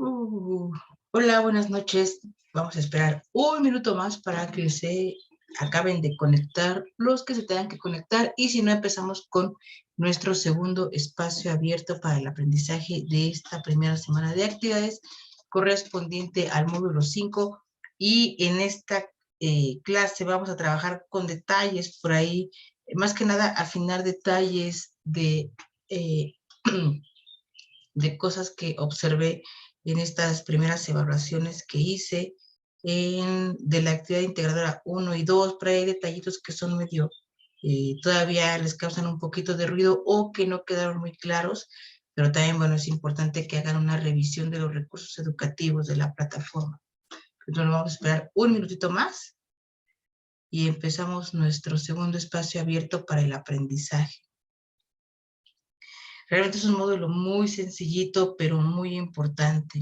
Uh, Hola, buenas noches. Vamos a esperar un minuto más para que se acaben de conectar los que se tengan que conectar y si no empezamos con nuestro segundo espacio abierto para el aprendizaje de esta primera semana de actividades correspondiente al módulo 5 y en esta clase vamos a trabajar con detalles por ahí, más que nada afinar detalles eh, de cosas que observé en estas primeras evaluaciones que hice de la actividad integradora 1 y 2, pero hay detallitos que son medio, todavía les causan un poquito de ruido o que no quedaron muy claros, pero también, bueno, es importante que hagan una revisión de los recursos educativos de la plataforma. Entonces vamos a esperar un minutito más y empezamos nuestro segundo espacio abierto para el aprendizaje. Realmente es un módulo muy sencillito, pero muy importante.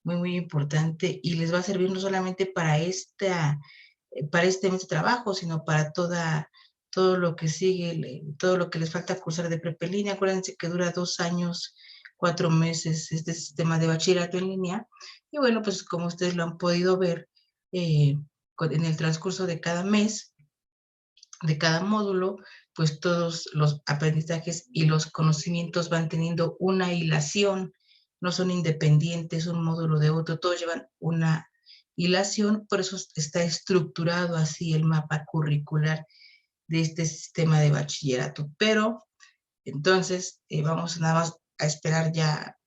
Muy importante y les va a servir no solamente para este mes de trabajo, sino para todo lo que sigue, todo lo que les falta cursar de prepa en línea. Acuérdense que dura 2 años, 4 meses este sistema de bachillerato en línea. Y bueno, pues como ustedes lo han podido ver en el transcurso de cada mes, de cada módulo, pues todos los aprendizajes y los conocimientos van teniendo una hilación, no son independientes un módulo de otro, todos llevan una hilación, por eso está estructurado así el mapa curricular de este sistema de bachillerato. Pero entonces vamos nada más a esperar ya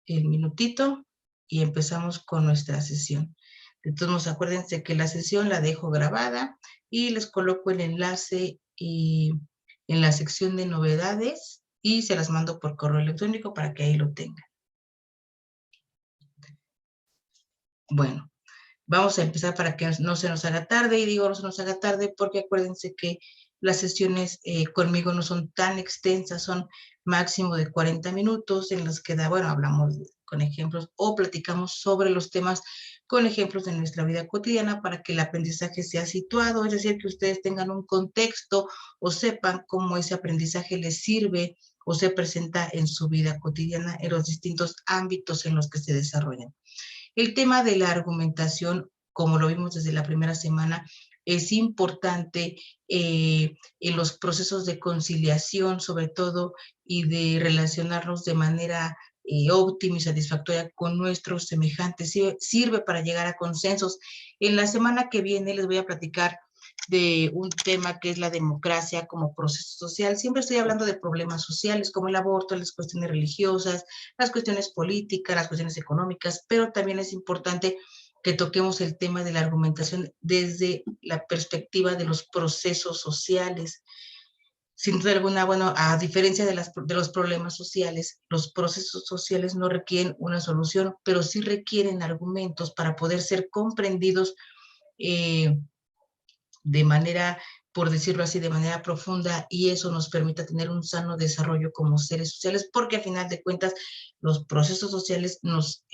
el minutito y empezamos con nuestra sesión. De todos modos, acuérdense que la sesión la dejo grabada y les coloco el enlace en la sección de novedades y se las mando por correo electrónico para que ahí lo tengan. Bueno, vamos a empezar para que no se nos haga tarde, y digo no se nos haga tarde porque acuérdense que las sesiones conmigo no son tan extensas, son máximo de 40 minutos en las que, bueno, hablamos con ejemplos o platicamos sobre los temas con ejemplos de nuestra vida cotidiana para que el aprendizaje sea situado, es decir, que ustedes tengan un contexto o sepan cómo ese aprendizaje les sirve o se presenta en su vida cotidiana en los distintos ámbitos en los que se desarrollan. El tema de la argumentación, como lo vimos desde la primera semana, es importante en los procesos de conciliación, sobre todo, y de relacionarnos de manera óptima y satisfactoria con nuestros semejantes. Sirve para llegar a consensos. En la semana que viene les voy a platicar de un tema que es la democracia como proceso social. Siempre estoy hablando de problemas sociales como el aborto, las cuestiones religiosas, las cuestiones políticas, las cuestiones económicas, pero también es importante que toquemos el tema de la argumentación desde la perspectiva de los procesos sociales. Sin duda alguna, bueno, a diferencia de los problemas sociales, los procesos sociales no requieren una solución, pero sí requieren argumentos para poder ser comprendidos de manera, por decirlo así, de manera profunda, y eso nos permita tener un sano desarrollo como seres sociales, porque a final de cuentas los procesos sociales nos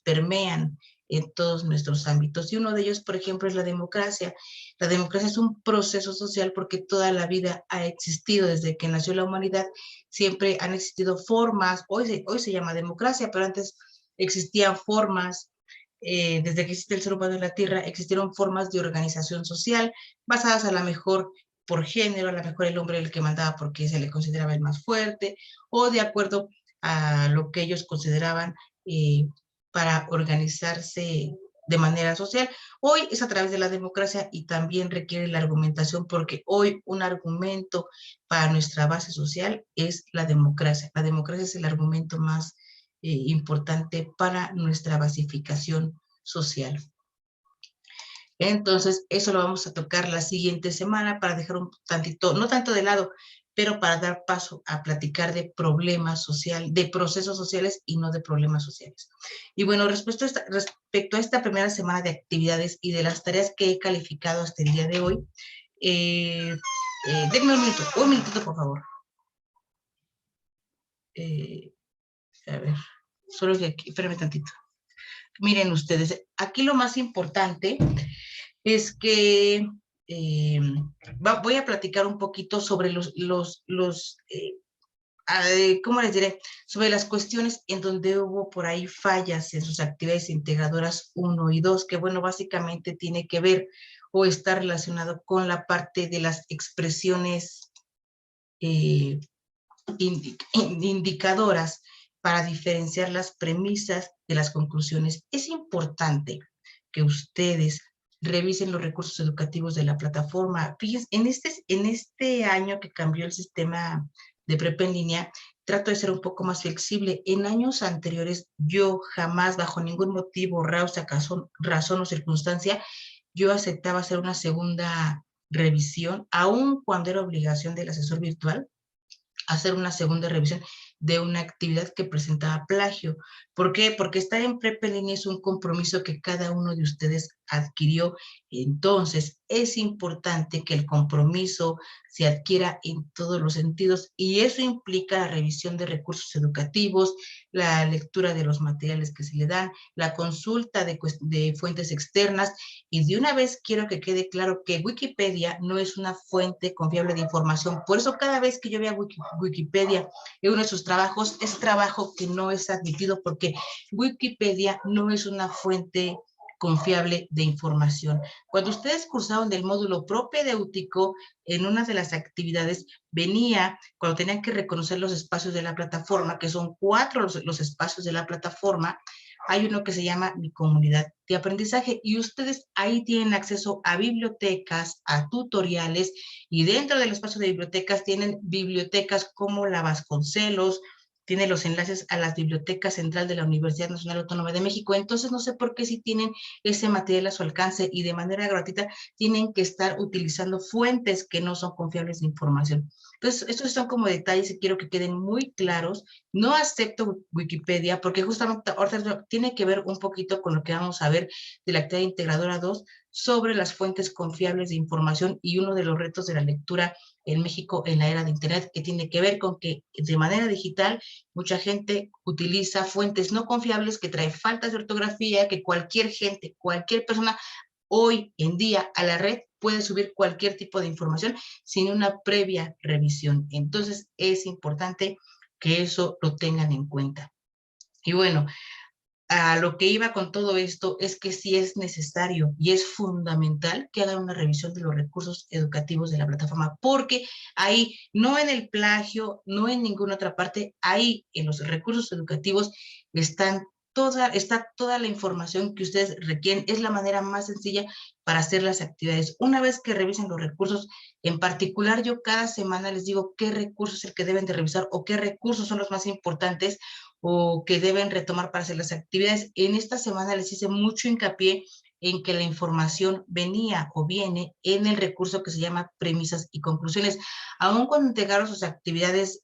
permean en todos nuestros ámbitos. Y uno de ellos, por ejemplo, es la democracia. La democracia es un proceso social porque toda la vida ha existido, desde que nació la humanidad, siempre han existido formas, hoy se llama democracia, pero antes existían formas desde que existe el ser humano en la Tierra, existieron formas de organización social basadas a lo mejor por género, a lo mejor el hombre era el que mandaba porque se le consideraba el más fuerte, o de acuerdo a lo que ellos consideraban para organizarse de manera social. Hoy es a través de la democracia y también requiere la argumentación porque hoy un argumento para nuestra base social es la democracia. La democracia es el argumento más importante para nuestra basificación social. Entonces, eso lo vamos a tocar la siguiente semana para dejar un tantito, no tanto de lado, pero para dar paso a platicar de problemas sociales, de procesos sociales y no de problemas sociales. Y bueno, respecto a esta primera semana de actividades y de las tareas que he calificado hasta el día de hoy, denme un minutito, por favor. A ver, solo que aquí, espérame tantito. Miren ustedes, aquí lo más importante es que voy a platicar un poquito sobre los ¿cómo les diré? Sobre las cuestiones en donde hubo por ahí fallas en sus actividades integradoras 1 y 2, que bueno, básicamente tiene que ver o está relacionado con la parte de las expresiones eh, indicadoras para diferenciar las premisas de las conclusiones. Es importante que ustedes revisen los recursos educativos de la plataforma. Fíjense, en este año que cambió el sistema de prepa en línea, trato de ser un poco más flexible. En años anteriores, yo jamás, bajo ningún motivo, razón o circunstancia, yo aceptaba hacer una segunda revisión, aun cuando era obligación del asesor virtual, hacer una segunda revisión de una actividad que presentaba plagio. ¿Por qué? Porque estar en prepa en línea es un compromiso que cada uno de ustedes adquirió. Entonces, es importante que el compromiso se adquiera en todos los sentidos y eso implica la revisión de recursos educativos, la lectura de los materiales que se le dan, la consulta de fuentes externas y de una vez quiero que quede claro que Wikipedia no es una fuente confiable de información. Por eso cada vez que yo vea Wikipedia en uno de sus trabajos, es trabajo que no es admitido porque Wikipedia no es una fuente confiable de información. Cuando ustedes cursaron del módulo propedéutico, en una de las actividades venía, cuando tenían que reconocer los espacios de la plataforma, que son 4 los espacios de la plataforma, hay uno que se llama Mi Comunidad de Aprendizaje y ustedes ahí tienen acceso a bibliotecas, a tutoriales y dentro del espacio de bibliotecas tienen bibliotecas como la Vasconcelos, tiene los enlaces a las bibliotecas central de la Universidad Nacional Autónoma de México. Entonces, no sé por qué si tienen ese material a su alcance y de manera gratuita tienen que estar utilizando fuentes que no son confiables de información. Entonces, estos son como detalles y quiero que queden muy claros. No acepto Wikipedia porque justamente ahorita tiene que ver un poquito con lo que vamos a ver de la actividad integradora 2 sobre las fuentes confiables de información y uno de los retos de la lectura en México en la era de Internet, que tiene que ver con que de manera digital mucha gente utiliza fuentes no confiables que traen faltas de ortografía, que cualquier gente, cualquier persona hoy en día a la red puede subir cualquier tipo de información sin una previa revisión. Entonces es importante que eso lo tengan en cuenta. Y bueno, a lo que iba con todo esto es que sí es necesario y es fundamental que hagan una revisión de los recursos educativos de la plataforma, porque ahí, no en el plagio, no en ninguna otra parte, ahí en los recursos educativos está toda la información que ustedes requieren. Es la manera más sencilla para hacer las actividades. Una vez que revisen los recursos, en particular yo cada semana les digo qué recursos es el que deben de revisar o qué recursos son los más importantes o que deben retomar para hacer las actividades. En esta semana les hice mucho hincapié en que la información venía o viene en el recurso que se llama premisas y conclusiones. Aún cuando entregaron sus actividades,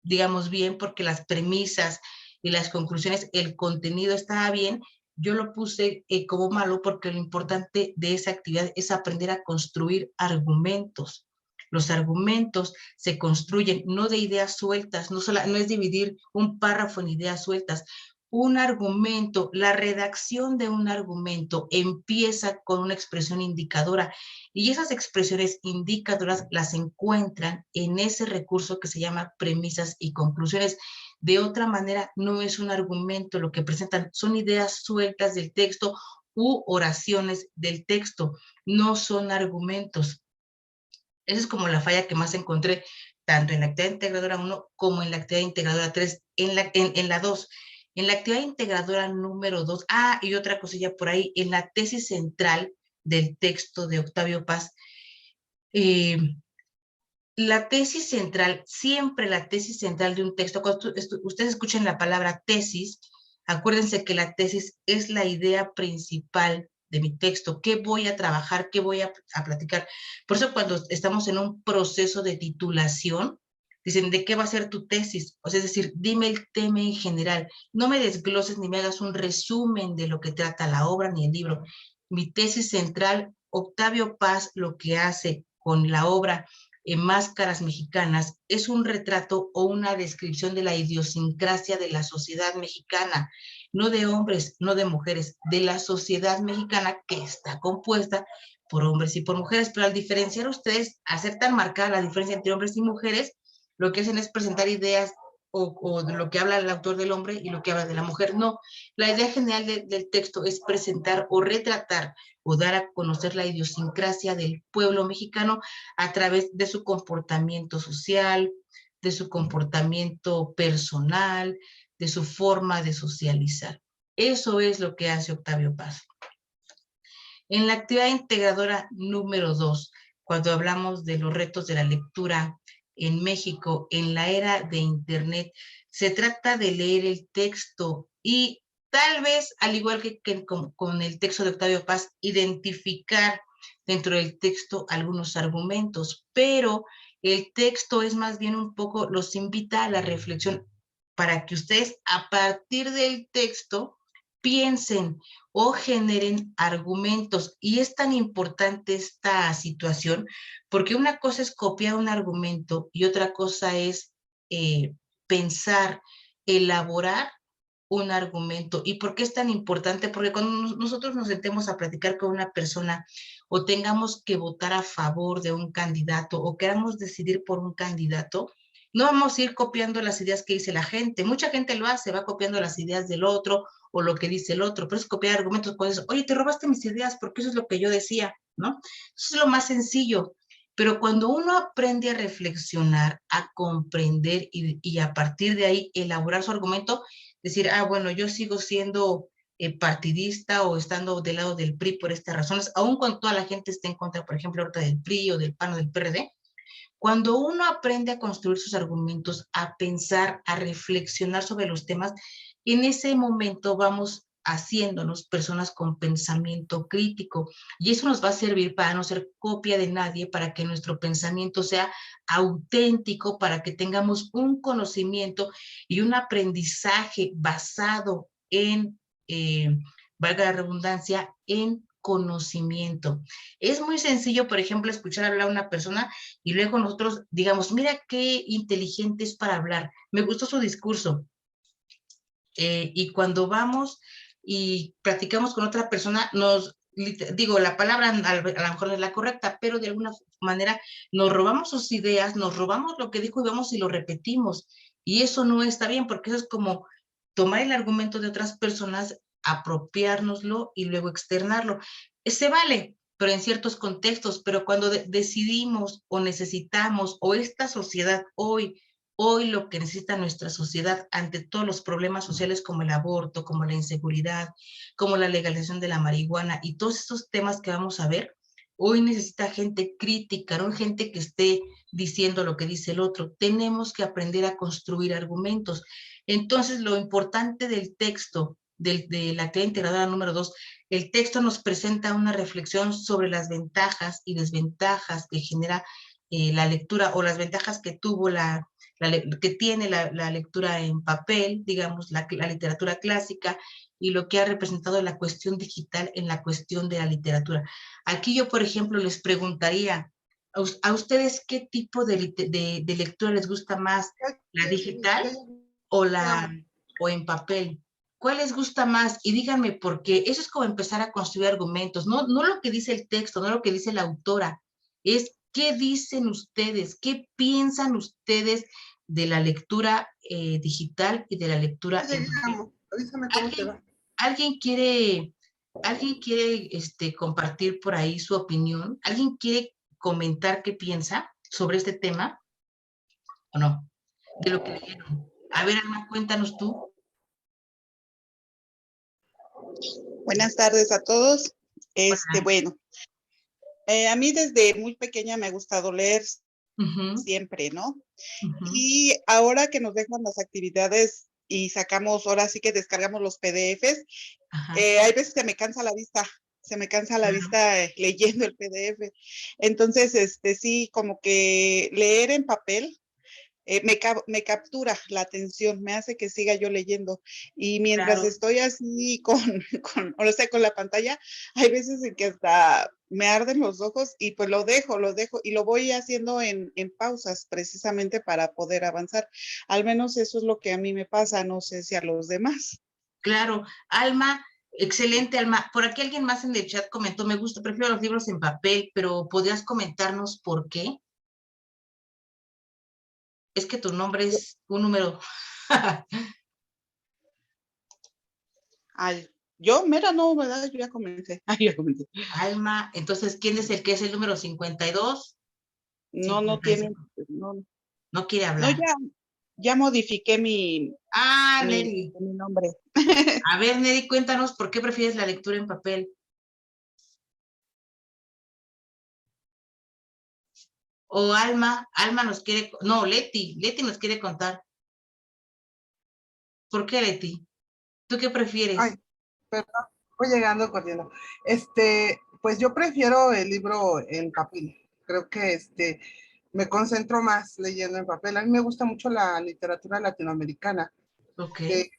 digamos bien, porque las premisas y las conclusiones, el contenido estaba bien, yo lo puse como malo porque lo importante de esa actividad es aprender a construir argumentos. Los argumentos se construyen no de ideas sueltas, no es dividir un párrafo en ideas sueltas. Un argumento, la redacción de un argumento empieza con una expresión indicadora y esas expresiones indicadoras las encuentran en ese recurso que se llama premisas y conclusiones. De otra manera, no es un argumento lo que presentan, son ideas sueltas del texto u oraciones del texto, no son argumentos. Esa es como la falla que más encontré, tanto en la actividad integradora 1 como en la actividad integradora 3, en la 2. En la actividad integradora número 2, y otra cosilla por ahí, en la tesis central del texto de Octavio Paz, eh, la tesis central, siempre la tesis central de un texto, cuando ustedes escuchen la palabra tesis, acuérdense que la tesis es la idea principal de mi texto, qué voy a trabajar, qué voy a platicar. Por eso cuando estamos en un proceso de titulación, dicen, ¿de qué va a ser tu tesis? O sea, es decir, dime el tema en general, no me desgloses ni me hagas un resumen de lo que trata la obra ni el libro. Mi tesis central, Octavio Paz, lo que hace con la obra Máscaras Mexicanas es un retrato o una descripción de la idiosincrasia de la sociedad mexicana, no de hombres, no de mujeres, de la sociedad mexicana que está compuesta por hombres y por mujeres, pero al diferenciar ustedes, hacer tan marcada la diferencia entre hombres y mujeres, lo que hacen es presentar ideas o de lo que habla el autor del hombre y lo que habla de la mujer. No, la idea general del texto es presentar o retratar o dar a conocer la idiosincrasia del pueblo mexicano a través de su comportamiento social, de su comportamiento personal, de su forma de socializar. Eso es lo que hace Octavio Paz. En la actividad integradora número 2, cuando hablamos de los retos de la lectura en México en la era de Internet, se trata de leer el texto y tal vez, al igual que con el texto de Octavio Paz, identificar dentro del texto algunos argumentos, pero el texto es más bien un poco, los invita a la reflexión para que ustedes a partir del texto piensen o generen argumentos. Y es tan importante esta situación porque una cosa es copiar un argumento y otra cosa es pensar, elaborar un argumento. ¿Y por qué es tan importante? Porque cuando nosotros nos sentemos a platicar con una persona o tengamos que votar a favor de un candidato o queramos decidir por un candidato, no vamos a ir copiando las ideas que dice la gente. Mucha gente lo hace, va copiando las ideas del otro o lo que dice el otro, pero es copiar argumentos. Pues, oye, te robaste mis ideas porque eso es lo que yo decía, ¿no? Eso es lo más sencillo. Pero cuando uno aprende a reflexionar, a comprender y a partir de ahí elaborar su argumento, decir, ah, bueno, yo sigo siendo partidista o estando del lado del PRI por estas razones, aun cuando toda la gente esté en contra, por ejemplo, ahorita del PRI o del PAN o del PRD, cuando uno aprende a construir sus argumentos, a pensar, a reflexionar sobre los temas, en ese momento vamos haciéndonos personas con pensamiento crítico. Y eso nos va a servir para no ser copia de nadie, para que nuestro pensamiento sea auténtico, para que tengamos un conocimiento y un aprendizaje basado en, valga la redundancia, en conocimiento. Es muy sencillo, por ejemplo, escuchar hablar a una persona y luego nosotros digamos, mira qué inteligente es para hablar, me gustó su discurso. Y cuando vamos y platicamos con otra persona, digo, la palabra a lo mejor no es la correcta, pero de alguna manera nos robamos sus ideas, nos robamos lo que dijo y vamos y lo repetimos. Y eso no está bien, porque eso es como tomar el argumento de otras personas, apropiárnoslo y luego externarlo. Se vale, pero en ciertos contextos, pero cuando decidimos o necesitamos, o esta sociedad hoy lo que necesita nuestra sociedad ante todos los problemas sociales como el aborto, como la inseguridad, como la legalización de la marihuana y todos estos temas que vamos a ver, hoy necesita gente crítica, no gente que esté diciendo lo que dice el otro. Tenemos que aprender a construir argumentos. Entonces, lo importante del texto, de la actividad integradora número 2, el texto nos presenta una reflexión sobre las ventajas y desventajas que genera la lectura o las ventajas que tuvo que tiene la lectura en papel, digamos, la literatura clásica, y lo que ha representado la cuestión digital en la cuestión de la literatura. Aquí yo, por ejemplo, les preguntaría a ustedes qué tipo de lectura les gusta más, la digital o, o en papel. ¿Cuál les gusta más? Y díganme por qué. Eso es como empezar a construir argumentos, no lo que dice el texto, no lo que dice la autora, es qué dicen ustedes, qué piensan ustedes de la lectura digital y de la lectura en papel. Avísame cómo te va. ¿Alguien quiere, alguien quiere compartir por ahí su opinión? ¿Alguien quiere comentar qué piensa sobre este tema o no? De lo que leyeron. A ver, Alma, cuéntanos tú. Buenas tardes a todos. Hola. Bueno, a mí desde muy pequeña me ha gustado leer Ujú, siempre, ¿no? ujú. Y ahora que nos dejan las actividades y sacamos, ahora sí que descargamos los PDFs, Ajá, hay veces que me cansa la vista, se me cansa la claro, vista leyendo el PDF. Entonces, sí, como que leer en papel me captura la atención, me hace que siga yo leyendo. Y mientras claro. estoy así o sea, con la pantalla, hay veces en que hasta me arden los ojos y pues lo dejo y lo voy haciendo en pausas precisamente para poder avanzar. Al menos eso es lo que a mí me pasa, no sé si a los demás. Claro, Alma, excelente, Alma. Por aquí alguien más en el chat comentó, me gusta, prefiero los libros en papel, pero ¿podrías comentarnos por qué? Es que tu nombre es un número. Ay, yo, mera, no, ¿verdad? Yo ya comencé. Ay, ya comencé. Alma, entonces, ¿quién es el que es el número 52? No, no tiene, 55. no, No quiere no, hablar. ya modifiqué mi, Ah, mi, Neri. mi nombre. A ver, Neri, cuéntanos por qué prefieres la lectura en papel. O Alma nos quiere, no, Leti nos quiere contar. ¿Por qué, Leti? ¿Tú qué Ay, prefieres? perdón, voy llegando corriendo. Pues yo prefiero el libro en papel. Creo que me concentro más leyendo en papel. A mí me gusta mucho la literatura latinoamericana. Ok, De,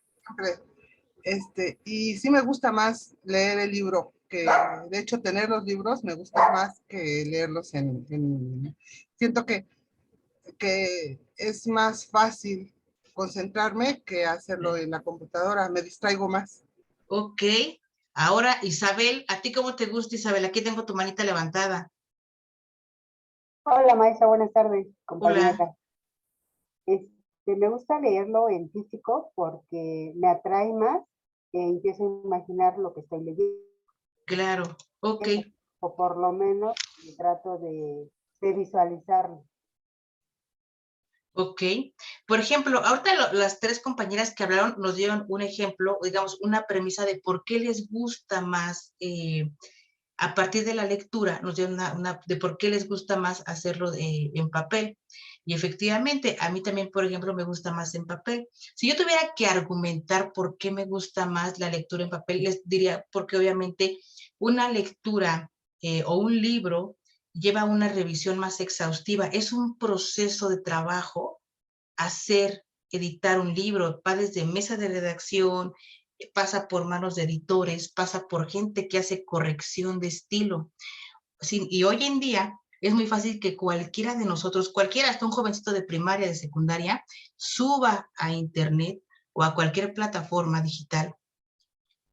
siempre, y sí me gusta más leer el libro, que de hecho tener los libros me gusta más que leerlos siento que es más fácil concentrarme que hacerlo en la computadora. Me distraigo más. ok. Ahora, Isabel, ¿a ti cómo te gusta, Isabel? Aquí tengo tu manita levantada. Hola Maisa, buenas tardes, Hola, compañera. Me gusta leerlo en físico porque me atrae más e empiezo a imaginar lo que estoy claro, ok. leyendo, o por lo menos trato de visualizarlo. Ok. Por ejemplo, ahorita las tres compañeras que hablaron nos dieron un ejemplo, digamos, una premisa de por qué les gusta más, a partir de la lectura, nos dieron de por qué les gusta más hacerlo en papel. Y efectivamente, a mí también, por ejemplo, me gusta más en papel. Si yo tuviera que argumentar por qué me gusta más la lectura en papel, les diría, porque obviamente una lectura o un libro lleva una revisión más exhaustiva. Es un proceso de trabajo hacer, editar un libro, va desde mesa de redacción, pasa por manos de editores, pasa por gente que hace corrección de estilo. Sí, y hoy en día es muy fácil que cualquiera de nosotros, cualquiera, hasta un jovencito de primaria, de secundaria, suba a internet o a cualquier plataforma digital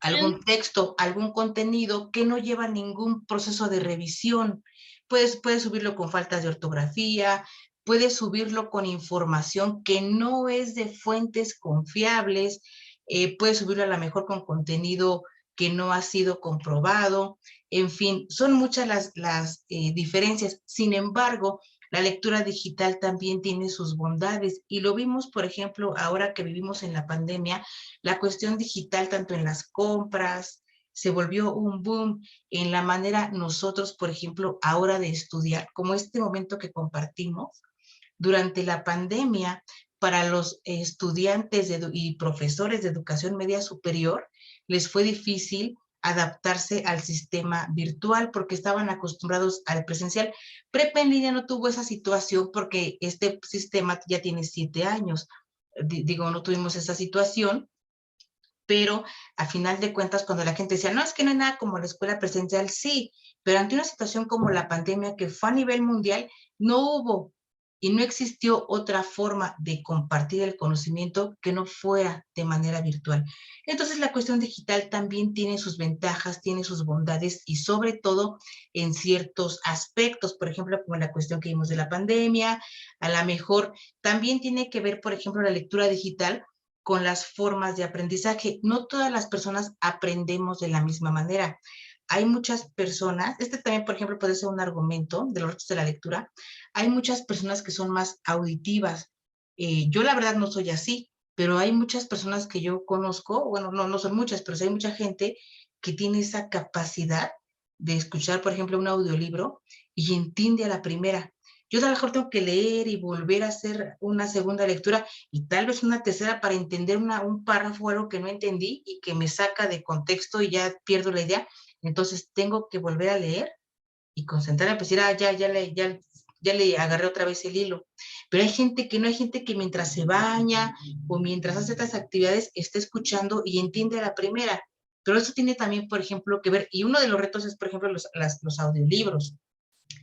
algún texto, algún contenido que no lleva ningún proceso de revisión. Puedes subirlo con faltas de ortografía, puedes subirlo con información que no es de fuentes confiables, puedes subirlo a lo mejor con contenido que no ha sido comprobado. En fin, son muchas las diferencias. Sin embargo, la lectura digital también tiene sus bondades y lo vimos, por ejemplo, ahora que vivimos en la pandemia, la cuestión digital, tanto en las compras, se volvió un boom en la manera nosotros, por ejemplo, ahora de estudiar, como este momento que compartimos. Durante la pandemia, para los estudiantes y profesores de educación media superior, les fue difícil adaptarse al sistema virtual porque estaban acostumbrados al presencial. Prepa en línea no tuvo esa situación porque este sistema ya tiene 7 años. Digo, no tuvimos esa situación, pero a final de cuentas, cuando la gente decía, no, es que no hay nada como la escuela presencial, sí, pero ante una situación como la pandemia que fue a nivel mundial, no hubo y no existió otra forma de compartir el conocimiento que no fuera de manera virtual. Entonces, la cuestión digital también tiene sus ventajas, tiene sus bondades y sobre todo en ciertos aspectos, por ejemplo, como la cuestión que vimos de la pandemia, a lo mejor también tiene que ver, por ejemplo, la lectura digital con las formas de aprendizaje. No todas las personas aprendemos de la misma manera. Hay muchas personas, este también, por ejemplo, puede ser un argumento de los retos de la lectura, hay muchas personas que son más auditivas. Yo la verdad no soy así, pero hay muchas personas que yo conozco, bueno, no son muchas, pero sí hay mucha gente que tiene esa capacidad de escuchar, por ejemplo, un audiolibro y entiende a la primera. Yo a lo mejor tengo que leer y volver a hacer una segunda lectura y tal vez una tercera para entender un párrafo o algo que no entendí y que me saca de contexto y ya pierdo la idea. Entonces tengo que volver a leer y concentrarme, pues decir, ya le agarré otra vez el hilo. Pero hay gente que no, hay gente que mientras se baña o mientras hace estas actividades está escuchando y entiende a la primera. Pero eso tiene también, por ejemplo, que ver, y uno de los retos es, por ejemplo, los audiolibros,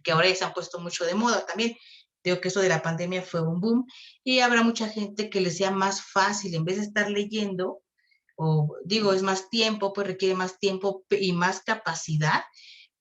que ahora ya se han puesto mucho de moda también. Digo que eso de la pandemia fue un boom y habrá mucha gente que les sea más fácil, en vez de estar leyendo, o digo, es más tiempo, pues requiere más tiempo y más capacidad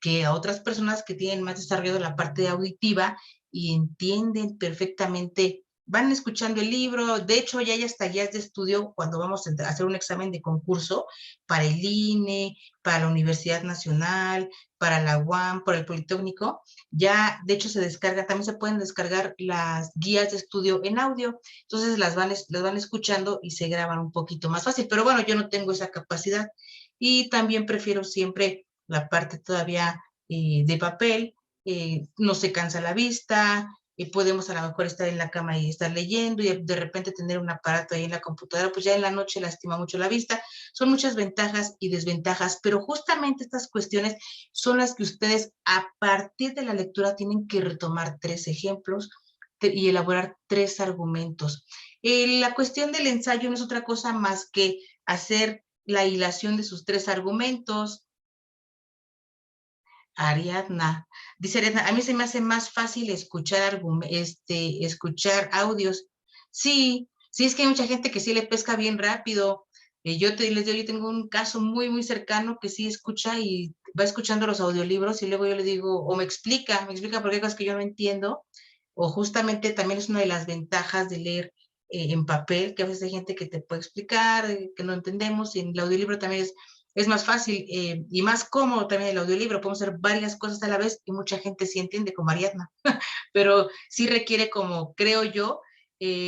que a otras personas que tienen más desarrollado la parte auditiva y entienden perfectamente van escuchando el libro. De hecho, ya hay hasta guías de estudio cuando vamos a hacer un examen de concurso para el INE, para la Universidad Nacional, para la UAM, para el Politécnico. Ya, de hecho, se descarga, también se pueden descargar las guías de estudio en audio. Entonces las van escuchando y se graban un poquito más fácil. Pero bueno, yo no tengo esa capacidad y también prefiero siempre la parte todavía de papel. No se cansa la vista, podemos a lo mejor estar en la cama y estar leyendo y de repente tener un aparato ahí en la computadora, pues ya en la noche lastima mucho la vista. Son muchas ventajas y desventajas, pero justamente estas cuestiones son las que ustedes a partir de la lectura tienen que retomar 3 ejemplos y elaborar 3 argumentos. La cuestión del ensayo no es otra cosa más que hacer la hilación de sus 3 argumentos. Ariadna, dice Ariadna, a mí se me hace más fácil escuchar audios. Sí, sí, es que hay mucha gente que sí le pesca bien rápido. Les digo, yo tengo un caso muy, muy cercano que sí escucha y va escuchando los audiolibros y luego yo le digo, o me explica por qué cosas que yo no entiendo, o justamente también es una de las ventajas de leer en papel, que a veces hay gente que te puede explicar, que no entendemos, y en el audiolibro también es más fácil y más cómodo también el audiolibro. Podemos hacer varias cosas a la vez y mucha gente sí entiende, como Ariadna, pero sí requiere, como creo yo,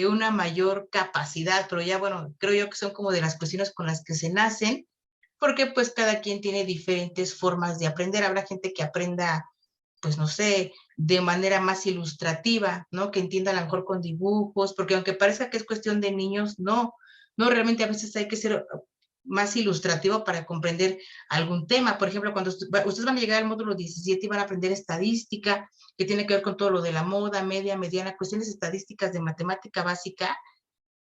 una mayor capacidad, pero ya bueno, creo yo que son como de las cuestiones con las que se nacen, porque pues cada quien tiene diferentes formas de aprender. Habrá gente que aprenda, pues no sé, de manera más ilustrativa, ¿no? Que entienda a lo mejor con dibujos, porque aunque parezca que es cuestión de niños, no, no, realmente a veces hay que ser más ilustrativo para comprender algún tema. Por ejemplo, cuando ustedes van a llegar al módulo 17 y van a aprender estadística, que tiene que ver con todo lo de la moda, media, mediana, cuestiones estadísticas de matemática básica,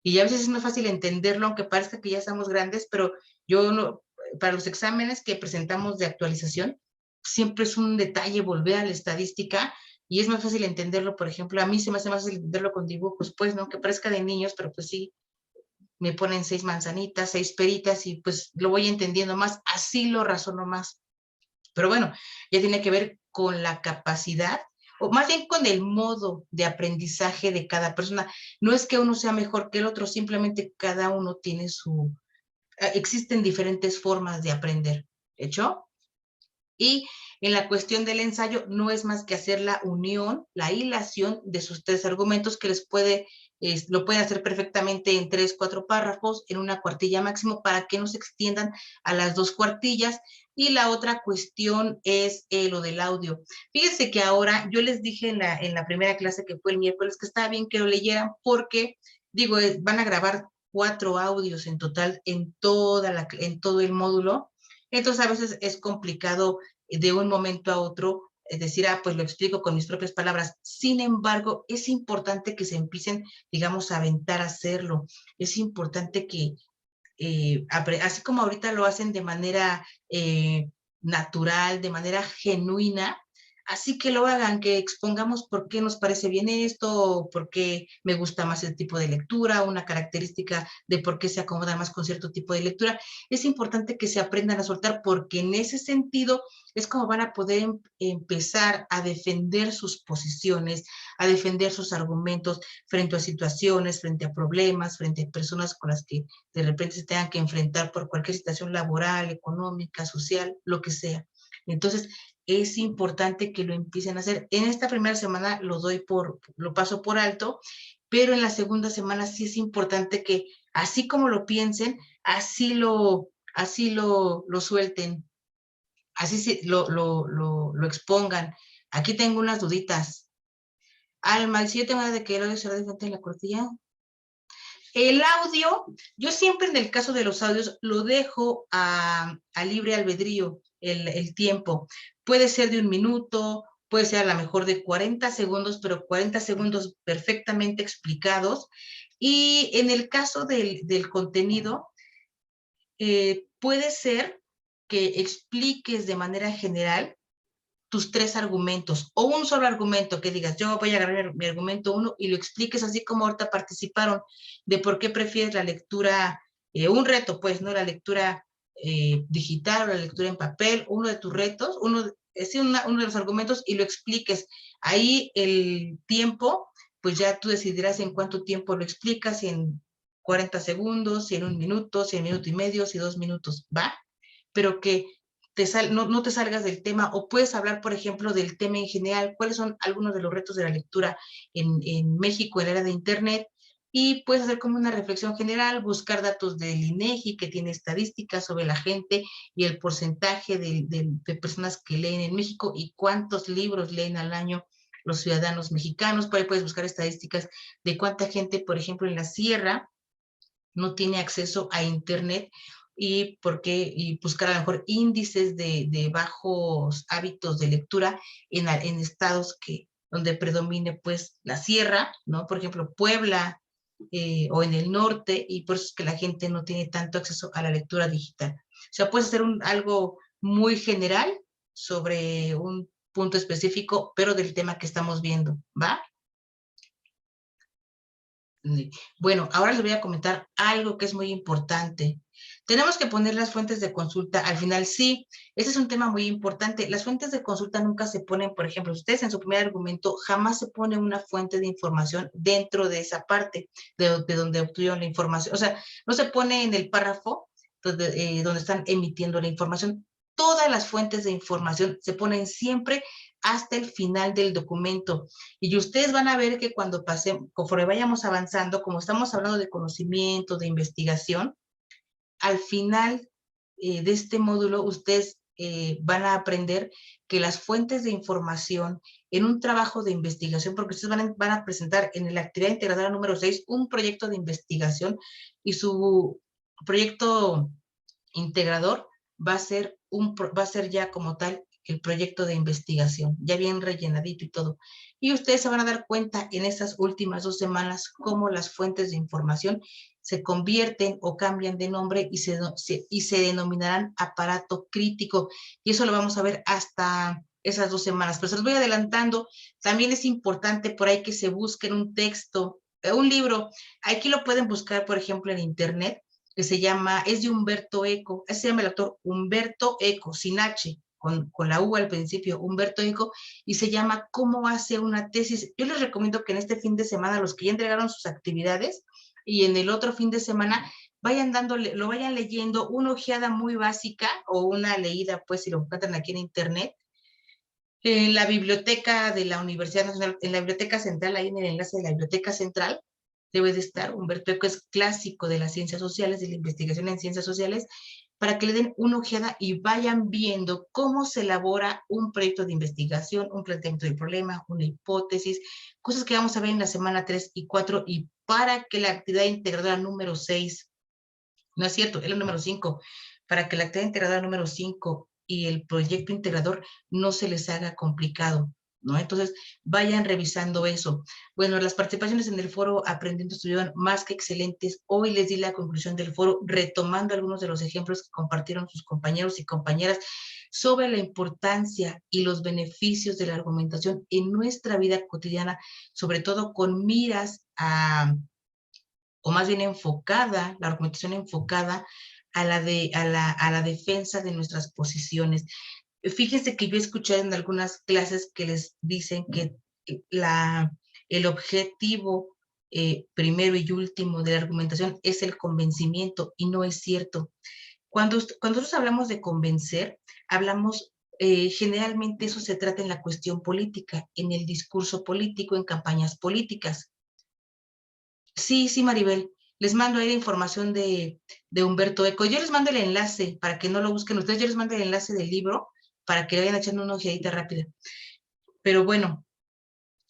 y a veces es más fácil entenderlo, aunque parezca que ya estamos grandes, pero yo no, para los exámenes que presentamos de actualización, siempre es un detalle volver a la estadística y es más fácil entenderlo. Por ejemplo, a mí se me hace más fácil entenderlo con dibujos, pues, ¿no? Que parezca de niños, pero pues sí, me ponen 6 manzanitas, 6 peritas y pues lo voy entendiendo más, así lo razono más. Pero bueno, ya tiene que ver con la capacidad, o más bien con el modo de aprendizaje de cada persona. No es que uno sea mejor que el otro, simplemente cada uno tiene existen diferentes formas de aprender, ¿hecho? Y en la cuestión del ensayo no es más que hacer la unión, la hilación de sus 3 argumentos que lo pueden hacer perfectamente en 3, 4 párrafos, en una cuartilla máximo, para que no se extiendan a las 2 cuartillas. Y la otra cuestión es lo del audio. Fíjense que ahora, yo les dije en la primera clase que fue el miércoles que estaba bien que lo leyeran porque, digo, van a grabar 4 audios en total en todo el módulo. Entonces a veces es complicado de un momento a otro, es decir, pues lo explico con mis propias palabras. Sin embargo, es importante que se empiecen, digamos, a aventar a hacerlo. Es importante que, así como ahorita lo hacen de manera natural, de manera genuina, así que lo hagan, que expongamos por qué nos parece bien esto, por qué me gusta más el tipo de lectura, una característica de por qué se acomodan más con cierto tipo de lectura. Es importante que se aprendan a soltar, porque en ese sentido es como van a poder empezar a defender sus posiciones, a defender sus argumentos frente a situaciones, frente a problemas, frente a personas con las que de repente se tengan que enfrentar por cualquier situación laboral, económica, social, lo que sea. Entonces, es importante que lo empiecen a hacer. En esta primera semana lo paso por alto, pero en la segunda semana sí es importante que, así como lo piensen, así lo suelten, así lo expongan. Aquí tengo unas duditas. Alma, si yo tengo de que el audio será diferente en la cortilla. El audio, yo siempre en el caso de los audios lo dejo a libre albedrío, el tiempo. Puede ser de 1 minuto, puede ser a lo mejor de 40 segundos, pero 40 segundos perfectamente explicados. Y en el caso del contenido, puede ser que expliques de manera general tus 3 argumentos, o un solo argumento que digas, yo voy a agarrar mi argumento 1 y lo expliques así como ahorita participaron, de por qué prefieres la lectura, un reto, pues, ¿no? La lectura digital o la lectura en papel, uno de tus retos, uno de los argumentos, y lo expliques. Ahí el tiempo pues ya tú decidirás en cuánto tiempo lo explicas, si en 40 segundos, si en 1 minuto, si en 1 minuto y medio, si 2 minutos, ¿va? Pero que no te salgas del tema, o puedes hablar, por ejemplo, del tema en general, cuáles son algunos de los retos de la lectura en México en la era de Internet, y puedes hacer como una reflexión general, buscar datos del INEGI, que tiene estadísticas sobre la gente y el porcentaje de personas que leen en México y cuántos libros leen al año los ciudadanos mexicanos. Por ahí puedes buscar estadísticas de cuánta gente, por ejemplo, en la sierra no tiene acceso a Internet, y buscar a lo mejor índices de bajos hábitos de lectura en estados donde predomine pues la sierra, ¿no? Por ejemplo, Puebla, o en el norte, y por eso es que la gente no tiene tanto acceso a la lectura digital. O sea, puedes hacer algo muy general sobre un punto específico, pero del tema que estamos viendo, ¿va? Bueno, ahora les voy a comentar algo que es muy importante. Tenemos que poner las fuentes de consulta al final. Sí, ese es un tema muy importante. Las fuentes de consulta nunca se ponen, por ejemplo, ustedes en su primer argumento jamás se pone una fuente de información dentro de esa parte de donde obtuvieron la información. O sea, no se pone en el párrafo donde están emitiendo la información. Todas las fuentes de información se ponen siempre hasta el final del documento. Y ustedes van a ver que conforme vayamos avanzando, como estamos hablando de conocimiento, de investigación, al final de este módulo ustedes van a aprender que las fuentes de información en un trabajo de investigación, porque ustedes van a presentar en la actividad integradora número 6 un proyecto de investigación, y su proyecto integrador va a ser ya como tal el proyecto de investigación, ya bien rellenadito y todo. Y ustedes se van a dar cuenta en estas últimas 2 semanas cómo las fuentes de información se convierten o cambian de nombre y se denominarán aparato crítico. Y eso lo vamos a ver hasta esas 2 semanas. Pero se los voy adelantando. También es importante por ahí que se busquen un texto, un libro. Aquí lo pueden buscar, por ejemplo, en internet, que es de Umberto Eco. Ese se llama el autor Umberto Eco, sin H, con la U al principio, Umberto Eco, y se llama ¿Cómo hace una tesis? Yo les recomiendo que en este fin de semana, los que ya entregaron sus actividades, y en el otro fin de semana, lo vayan leyendo, una ojeada muy básica, o una leída, pues, si lo encuentran aquí en internet, en la biblioteca de la Universidad Nacional, en la Biblioteca Central, ahí en el enlace de la Biblioteca Central, debe de estar. Umberto Eco es clásico de las ciencias sociales, de la investigación en ciencias sociales, para que le den una ojeada y vayan viendo cómo se elabora un proyecto de investigación, un planteamiento del problema, una hipótesis, cosas que vamos a ver en la semana 3 y 4, y para que la actividad integradora número 6, no es cierto, es la número 5, para que la actividad integradora número 5 y el proyecto integrador no se les haga complicado, ¿no? Entonces, vayan revisando eso. Bueno, las participaciones en el foro Aprendiendo estuvieron más que excelentes. Hoy les di la conclusión del foro, retomando algunos de los ejemplos que compartieron sus compañeros y compañeras sobre la importancia y los beneficios de la argumentación en nuestra vida cotidiana, sobre todo con miras o más bien enfocada, la argumentación enfocada a la defensa de nuestras posiciones. Fíjense que yo he escuchado en algunas clases que les dicen que el objetivo primero y último de la argumentación es el convencimiento, y no es cierto. Cuando nosotros hablamos de convencer, hablamos, generalmente eso se trata en la cuestión política, en el discurso político, en campañas políticas. Sí, sí, Maribel, les mando ahí la información de Umberto Eco. Yo les mando el enlace para que no lo busquen ustedes, yo les mando el enlace del libro para que le vayan echando una ojeadita rápida. Pero bueno,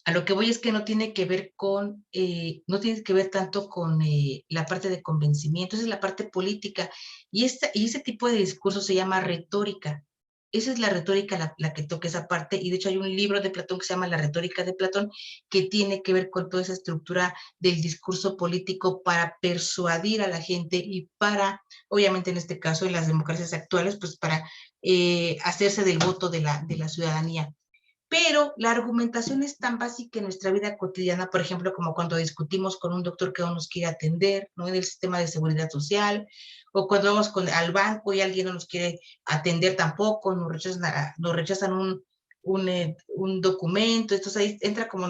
a lo que voy es que no tiene que ver no tiene que ver tanto con la parte de convencimiento, esa es la parte política. Y ese tipo de discurso se llama retórica. Esa es la retórica la que toca esa parte, y de hecho hay un libro de Platón que se llama La retórica de Platón, que tiene que ver con toda esa estructura del discurso político para persuadir a la gente y para, obviamente en este caso en las democracias actuales, pues para hacerse del voto de la ciudadanía. Pero la argumentación es tan básica en nuestra vida cotidiana, por ejemplo, como cuando discutimos con un doctor que no nos quiere atender, ¿no? En el sistema de seguridad social, o cuando vamos al banco y alguien no nos quiere atender tampoco, nos rechazan un documento. Entonces ahí entra como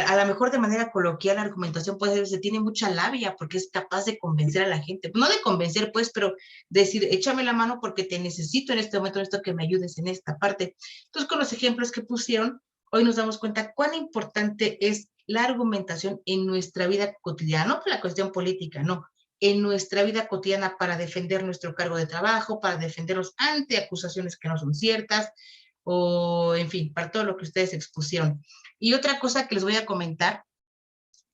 a lo mejor de manera coloquial la argumentación puede ser, se tiene mucha labia porque es capaz de convencer a la gente, no de convencer pues, pero decir, échame la mano porque te necesito en este momento, en esto que me ayudes en esta parte. Entonces, con los ejemplos que pusieron, hoy nos damos cuenta cuán importante es la argumentación en nuestra vida cotidiana, no por la cuestión política, no, en nuestra vida cotidiana para defender nuestro cargo de trabajo, para defenderlos ante acusaciones que no son ciertas, o en fin, para todo lo que ustedes expusieron. Y otra cosa que les voy a comentar,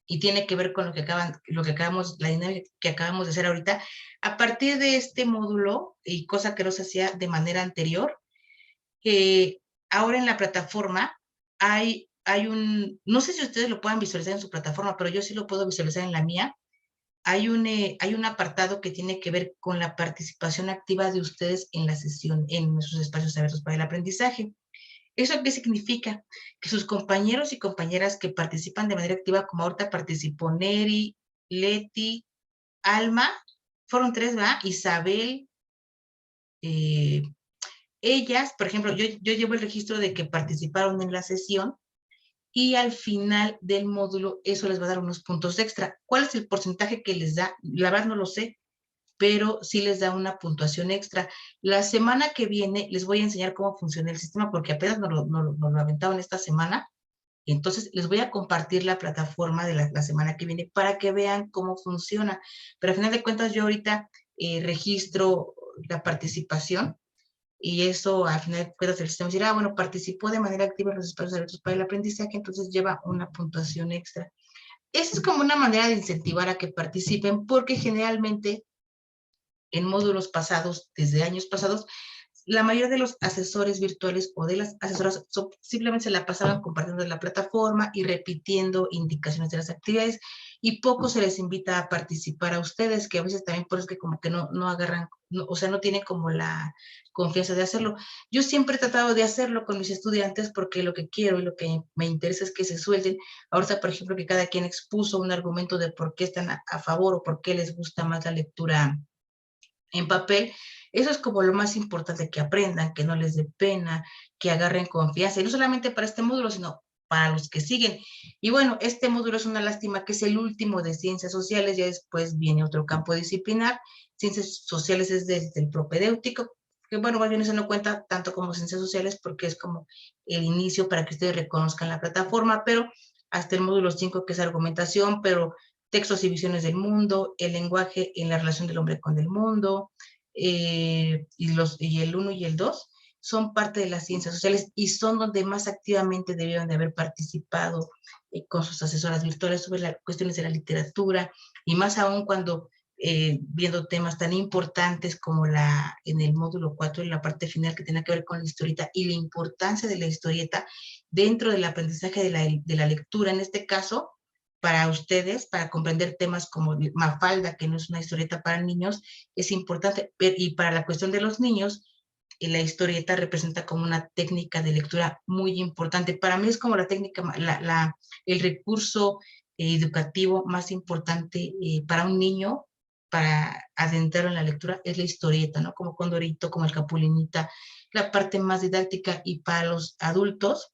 y tiene que ver con lo que acabamos, la dinámica que acabamos de hacer ahorita, a partir de este módulo, y cosa que no se hacía de manera anterior, ahora en la plataforma hay no sé si ustedes lo puedan visualizar en su plataforma, pero yo sí lo puedo visualizar en la mía. Hay un apartado que tiene que ver con la participación activa de ustedes en la sesión, en sus espacios abiertos para el aprendizaje. ¿Eso qué significa? Que sus compañeros y compañeras que participan de manera activa, como ahorita participó Neri, Leti, Alma, fueron 3, ¿verdad? Isabel, ellas, por ejemplo, yo llevo el registro de que participaron en la sesión y al final del módulo eso les va a dar unos puntos extra. ¿Cuál es el porcentaje que les da? La verdad no lo sé, pero sí les da una puntuación extra. La semana que viene les voy a enseñar cómo funciona el sistema, porque apenas nos lo aventaban esta semana. Entonces, les voy a compartir la plataforma de la semana que viene para que vean cómo funciona. Pero al final de cuentas, yo ahorita registro la participación y eso, al final de cuentas, el sistema dirá, bueno, participó de manera activa en los espacios abiertos para el aprendizaje, entonces lleva una puntuación extra. Esa es como una manera de incentivar a que participen, porque generalmente en módulos pasados, desde años pasados, la mayoría de los asesores virtuales o de las asesoras simplemente se la pasaban compartiendo la plataforma y repitiendo indicaciones de las actividades, y poco se les invita a participar a ustedes, que a veces también por eso que como que no agarran, o sea, no tienen como la confianza de hacerlo. Yo siempre he tratado de hacerlo con mis estudiantes porque lo que quiero y lo que me interesa es que se suelten. Ahorita, por ejemplo, que cada quien expuso un argumento de por qué están a favor o por qué les gusta más la lectura en papel. Eso es como lo más importante, que aprendan, que no les dé pena, que agarren confianza, y no solamente para este módulo, sino para los que siguen. Y bueno, este módulo es una lástima que es el último de ciencias sociales, ya después viene otro campo disciplinar. Ciencias sociales es desde el propedéutico, que bueno, más bien eso no cuenta tanto como ciencias sociales porque es como el inicio para que ustedes reconozcan la plataforma, pero hasta el módulo 5, que es argumentación, pero textos y visiones del mundo, el lenguaje en la relación del hombre con el mundo, y el 1 y el 2 son parte de las ciencias sociales y son donde más activamente debieron de haber participado con sus asesoras virtuales sobre las cuestiones de la literatura, y más aún cuando viendo temas tan importantes como en el módulo 4, en la parte final que tiene que ver con la historieta y la importancia de la historieta dentro del aprendizaje de la lectura, en este caso, para ustedes, para comprender temas como Mafalda, que no es una historieta para niños, es importante. Y para la cuestión de los niños, la historieta representa como una técnica de lectura muy importante. Para mí es como la técnica, el recurso educativo más importante para un niño, para adentrar en la lectura, es la historieta, ¿no? Como Condorito, como el Capulinita, la parte más didáctica. Y para los adultos,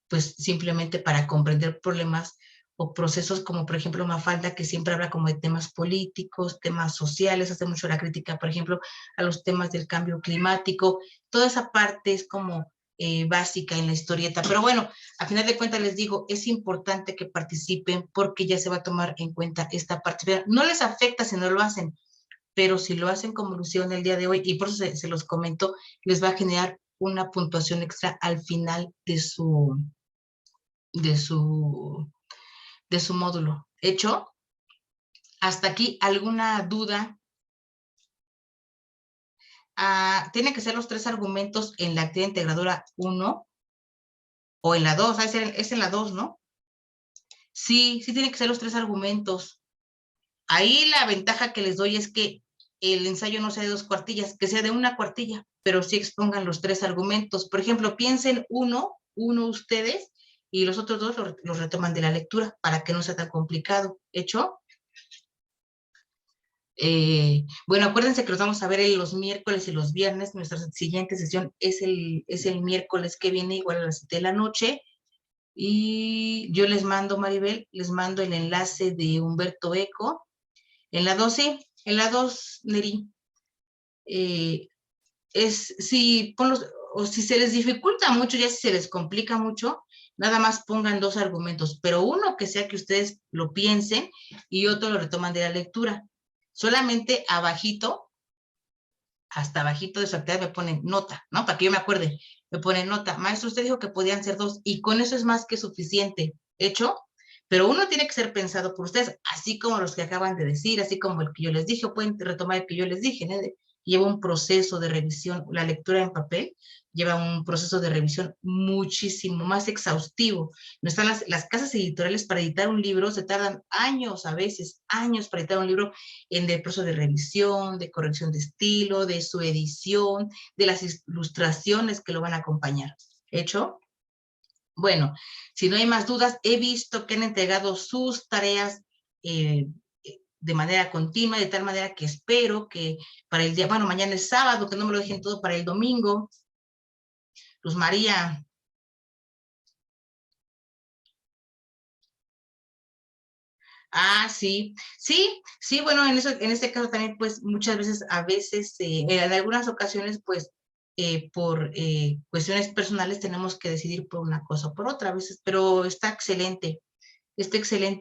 pues simplemente para comprender problemas o procesos como, por ejemplo, Mafalda, que siempre habla como de temas políticos, temas sociales, hace mucho la crítica, por ejemplo, a los temas del cambio climático. Toda esa parte es como básica en la historieta. Pero bueno, a final de cuentas les digo, es importante que participen porque ya se va a tomar en cuenta esta parte. No les afecta si no lo hacen, pero si lo hacen como lo hicieron el día de hoy, y por eso se los comento, les va a generar una puntuación extra al final de su módulo. ¿Hecho? ¿Hasta aquí alguna duda? Tiene que ser los 3 argumentos en la actividad integradora 1 o en la 2, es en la 2, ¿no? Sí, tiene que ser los 3 argumentos. Ahí la ventaja que les doy es que el ensayo no sea de 2 cuartillas, que sea de 1 cuartilla, pero sí expongan los 3 argumentos. Por ejemplo, piensen uno ustedes, y los otros 2 los retoman de la lectura para que no sea tan complicado. ¿Hecho? Bueno, acuérdense que los vamos a ver los miércoles y los viernes. Nuestra siguiente sesión es el miércoles que viene, igual a las 7 de la noche. Y yo les mando, Maribel, les mando el enlace de Humberto Eco. En la 2, sí, en la 2, Neri. O si se les dificulta mucho, ya si se les complica mucho, nada más pongan 2 argumentos, pero uno que sea que ustedes lo piensen y otro lo retoman de la lectura. Solamente abajito, hasta abajito de su actividad me ponen nota, ¿no? Para que yo me acuerde, me ponen nota. Maestro, usted dijo que podían ser 2 y con eso es más que suficiente. ¿Hecho? Pero uno tiene que ser pensado por ustedes, así como los que acaban de decir, así como el que yo les dije, o pueden retomar el que yo les dije, ¿no? Lleva un proceso de revisión, la lectura en papel lleva un proceso de revisión muchísimo más exhaustivo. No están las casas editoriales para editar un libro, se tardan años, a veces años para editar un libro en el proceso de revisión, de corrección de estilo, de su edición, de las ilustraciones que lo van a acompañar. ¿Hecho? Bueno, si no hay más dudas, he visto que han entregado sus tareas de manera continua, de tal manera que espero que para el día, bueno, mañana es sábado, que no me lo dejen todo para el domingo. Luz María. Ah, sí, sí, bueno, en este caso también, pues, muchas veces, en algunas ocasiones, pues, por cuestiones personales tenemos que decidir por una cosa o por otra a veces, pero está excelente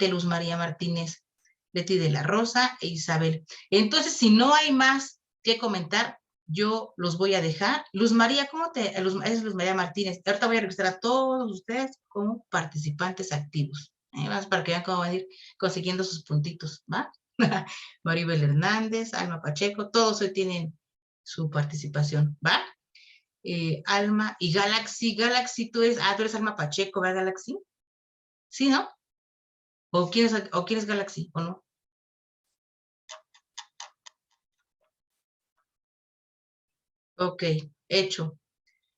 Luz María Martínez, Leti de la Rosa e Isabel. Entonces, si no hay más que comentar, yo los voy a dejar. Luz María, es Luz María Martínez. Ahorita voy a registrar a todos ustedes como participantes activos. Más para que vean cómo van a ir consiguiendo sus puntitos, ¿va? Maribel Hernández, Alma Pacheco, todos hoy tienen su participación, ¿va? Alma y Galaxy, tú eres Alma Pacheco, ¿verdad, Galaxy? Sí, ¿no? ¿O quieres Galaxy o no? Ok, hecho.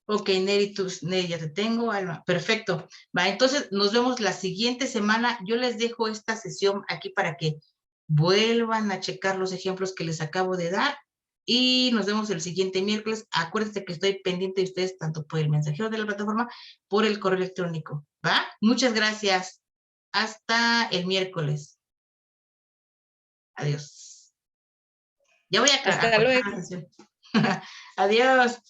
Ok, Neri, Neri, ya te tengo, Alma. Perfecto. Va, entonces nos vemos la siguiente semana. Yo les dejo esta sesión aquí para que vuelvan a checar los ejemplos que les acabo de dar y nos vemos el siguiente miércoles. Acuérdense que estoy pendiente de ustedes tanto por el mensajero de la plataforma, por el correo electrónico. ¿Va? Muchas gracias. Hasta el miércoles. Adiós. Ya voy a Hasta cortar luego. la sesión. Adiós.